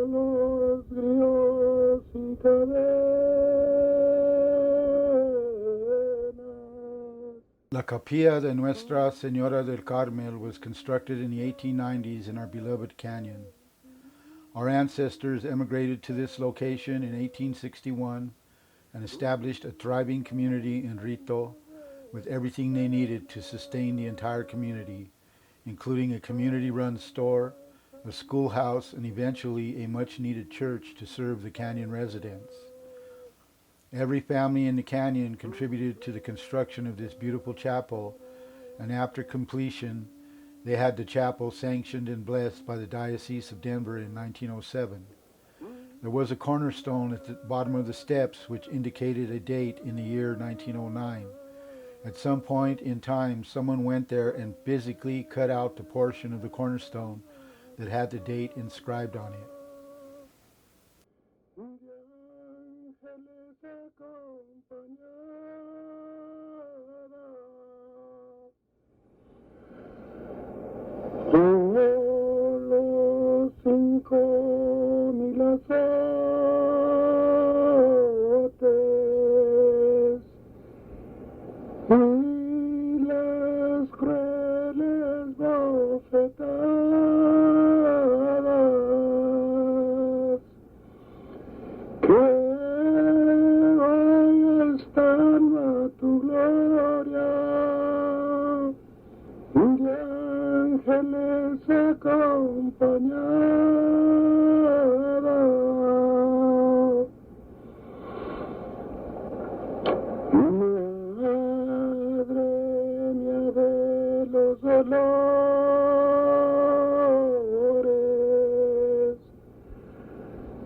los grillos y cadenas. La capilla de Nuestra Señora del Carmel was constructed in the 1890s in our beloved canyon. Our ancestors emigrated to this location in 1861 and established a thriving community in Rito with everything they needed to sustain the entire community, including a community-run store, a schoolhouse, and eventually a much-needed church to serve the canyon residents. Every family in the canyon contributed to the construction of this beautiful chapel, and after completion, they had the chapel sanctioned and blessed by the Diocese of Denver in 1907. There was a cornerstone at the bottom of the steps which indicated a date in the year 1909. At some point in time, someone went there and physically cut out the portion of the cornerstone that had the date inscribed on it. Los 5,000 azotes y las crueles bofetadas que hoy están a tu gloria de ángeles acompañada. Madre mía de los dolores,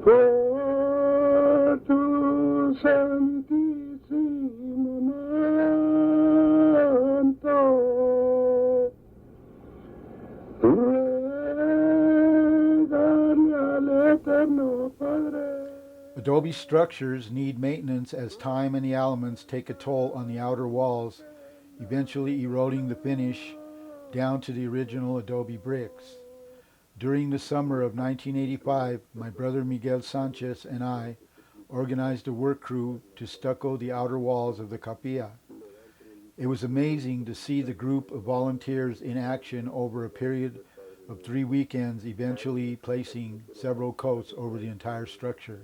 por tu santísimo manto, regale al eterno Padre. Adobe structures need maintenance as time and the elements take a toll on the outer walls, eventually eroding the finish down to the original adobe bricks. During the summer of 1985, my brother Miguel Sanchez and I organized a work crew to stucco the outer walls of the capilla. It was amazing to see the group of volunteers in action over a period of 3 weekends, eventually placing several coats over the entire structure.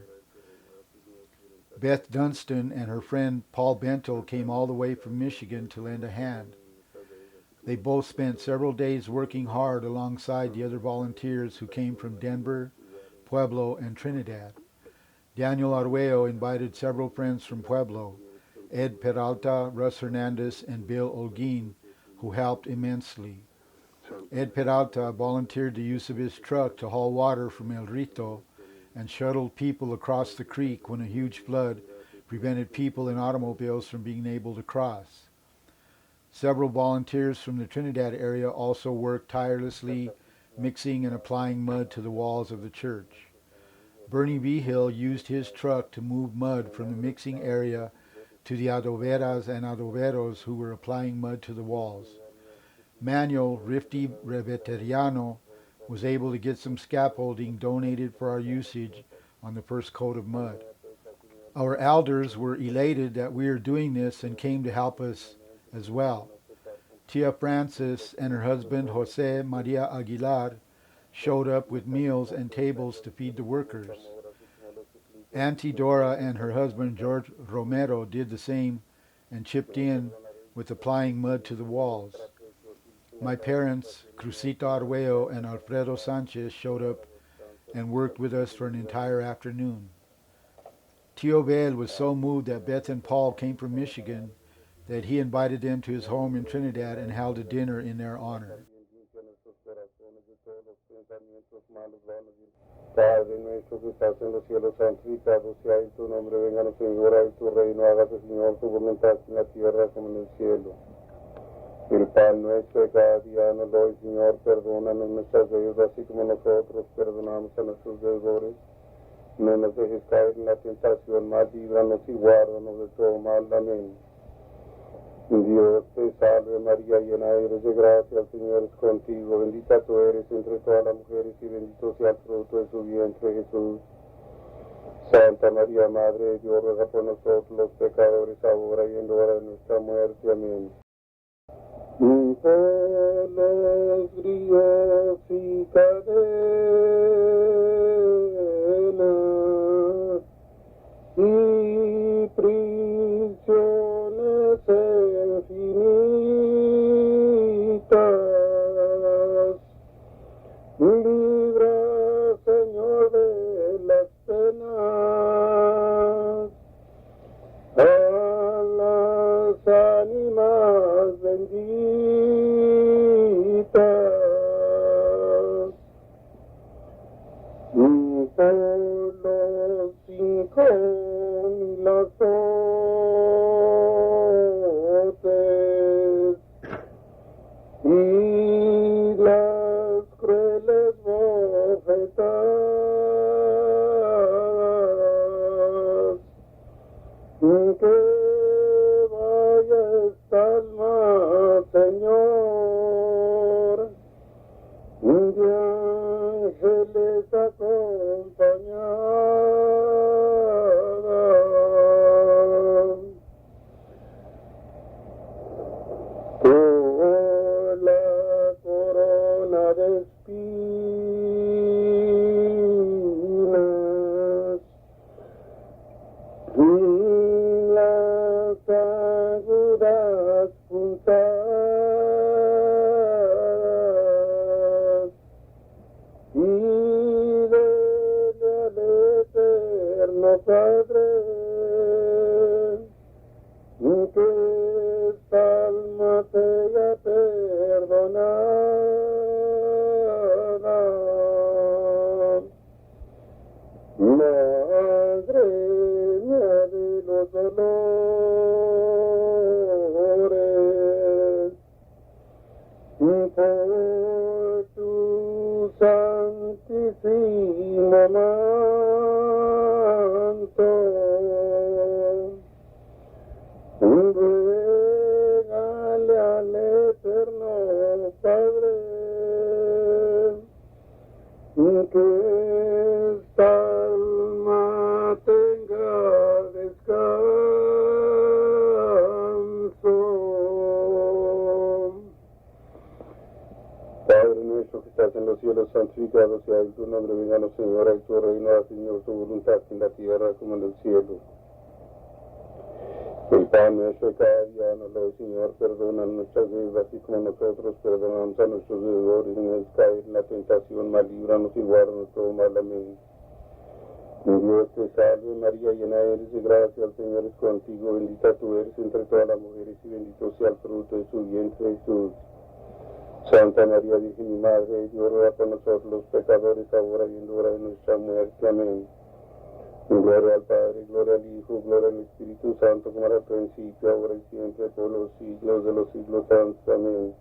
Beth Dunstan and her friend Paul Bentel came all the way from Michigan to lend a hand. They both spent several days working hard alongside the other volunteers who came from Denver, Pueblo, and Trinidad. Daniel Arguello invited several friends from Pueblo, Ed Peralta, Russ Hernandez, and Bill Olguin, who helped immensely. Ed Peralta volunteered the use of his truck to haul water from El Rito and shuttled people across the creek when a huge flood prevented people in automobiles from being able to cross. Several volunteers from the Trinidad area also worked tirelessly, mixing and applying mud to the walls of the church. Bernie Vigil used his truck to move mud from the mixing area to the adoberas and adoberos who were applying mud to the walls. Manuel Rifty Reveteriano was able to get some scaffolding donated for our usage on the first coat of mud. Our elders were elated that we were doing this and came to help us as well. Tia Francis and her husband Jose Maria Aguilar showed up with meals and tables to feed the workers. Auntie Dora and her husband George Romero did the same and chipped in with applying mud to the walls. My parents, Crucito Arguello and Alfredo Sanchez, showed up and worked with us for an entire afternoon. Tio Bel was so moved that Beth and Paul came from Michigan that he invited them to his home in Trinidad and held a dinner in their honor. Padre nuestro que estás en los cielos, santificado sea tu nombre, venga a nosotros tu reino, hágase, Señor, tu voluntad en la tierra como en el cielo. El pan nuestro de cada día nos doy, Señor, perdónanos nuestras deudas, así como nosotros perdonamos a nuestros deudores. No nos dejes caer en la tentación, mas líbranos y guárdanos de todo mal. Amén. Dios te salve María, llena eres de gracia, el Señor es contigo, bendita tú eres entre todas las mujeres y bendito sea el fruto de tu vientre Jesús. Santa María, Madre de Dios, ruega por nosotros los pecadores, ahora y en la hora de nuestra muerte. Amén. Y por los grillos y cadenas y prisiones infinitas, libra, Señor, de las penas a las ánimas benditas, y por los 5.000 azotes y las crueles bofetadas, que vaya esta alma, Señor, de ángeles acompañada. Con la corona de espinas y las agudas puntadas, y dele al eterno Padre que esta alma sea perdonada. Madre mía de los dolores, por tu santísimo manto, ruégale al eterno Padre que esta alma tenga descanso. Padre nuestro que estás en los cielos, santificado sea tu nombre, venga a Señor, y tu reino, haz, Señor, tu voluntad en la tierra como en el cielo. El pan nuestro de cada día nos lo, Señor, perdona nuestras deudas, así como nosotros perdonamos a nuestros deudores, y no nos caer en la tentación, mas líbranos y guárdanos todo mal. Amén. Dios te salve María, llena eres de gracia, el Señor es contigo, bendita tú eres entre todas las mujeres y bendito sea el fruto de tu vientre Jesús. Santa María, Virgen y Madre de Dios, ruega por nosotros los pecadores, ahora y en la hora de nuestra muerte. Amén. Gloria al Padre, gloria al Hijo, gloria al Espíritu Santo, como era al principio, ahora y siempre, por los siglos de los siglos santos. Amén.